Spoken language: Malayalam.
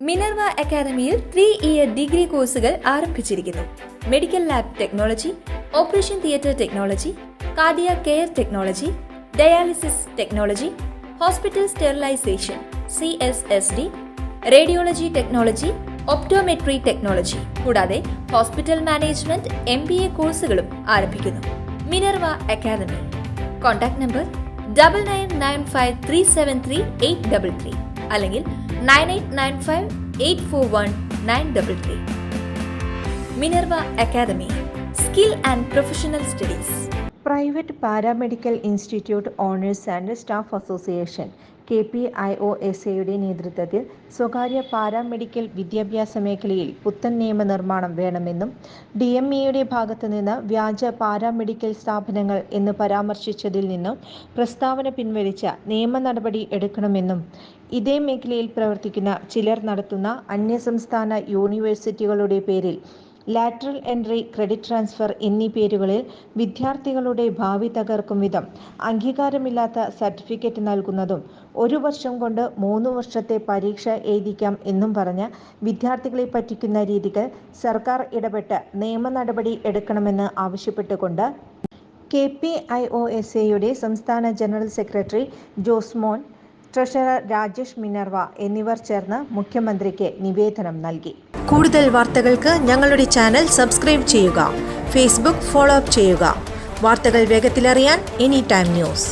മിനർവ അക്കാദമിയിൽ 3-ഇയർ ഡിഗ്രി കോഴ്സുകൾ ആരംഭിച്ചിരിക്കുന്നു. Medical lab technology, operation theatre technology, cardiac care technology, dialysis technology, hospital sterilization (CSSD), radiology technology, optometry technology കൂടാതെ ഹോസ്പിറ്റൽ മാനേജ്മെന്റ് MBA കോഴ്സുകളും ആരംഭിക്കുന്നു. Minerva academy. കോൺടാക്ട് നമ്പർ 9995373833 അല്ലെങ്കിൽ 9895841933. Minerva academy, skill and professional studies. Private paramedical institute owners and staff association KPIOSAയുടെ നേതൃത്വത്തിൽ സ്വകാര്യ പാരാമെഡിക്കൽ വിദ്യാഭ്യാസ മേഖലയിൽ പുത്തൻ നിയമനിർമ്മാണം വേണമെന്നും DMEയുടെ ഭാഗത്തുനിന്ന് വ്യാജ പാരാമെഡിക്കൽ സ്ഥാപനങ്ങൾ എന്ന് പരാമർശിച്ചതിൽ നിന്നും പ്രസ്താവന പിൻവലിച്ച നിയമ നടപടി എടുക്കണമെന്നും ഇതേ മേഖലയിൽ പ്രവർത്തിക്കുന്ന ചിലർ നടത്തുന്ന അന്യസംസ്ഥാന യൂണിവേഴ്സിറ്റികളുടെ പേരിൽ ലാറ്ററൽ എൻട്രി, ക്രെഡിറ്റ് ട്രാൻസ്ഫർ എന്നീ പേരുകളിൽ വിദ്യാർത്ഥികളുടെ ഭാവി തകർക്കും വിധം അംഗീകാരമില്ലാത്ത സർട്ടിഫിക്കറ്റ് നൽകുന്നതും 1 വർഷം കൊണ്ട് 3 വർഷത്തെ പരീക്ഷ എഴുതിക്കാം എന്നും പറഞ്ഞ് വിദ്യാർത്ഥികളെ പറ്റിക്കുന്ന രീതികൾ സർക്കാർ ഇടപെട്ട് നിയമ നടപടി എടുക്കണമെന്ന് ആവശ്യപ്പെട്ടുകൊണ്ട് KPIOSAയുടെ സംസ്ഥാന general secretary Josmon, treasurer Rajesh Minerva എന്നിവർ ചേർന്ന് മുഖ്യമന്ത്രിക്ക് നിവേദനം നൽകി. കൂടുതൽ വാർത്തകൾക്ക് ഞങ്ങളുടെ ചാനൽ സബ്സ്ക്രൈബ് ചെയ്യുക. ഫേസ്ബുക്ക് ഫോളോ അപ്പ് ചെയ്യുക. വാർത്തകൾ വേഗത്തിലറിയാൻ Anytime News.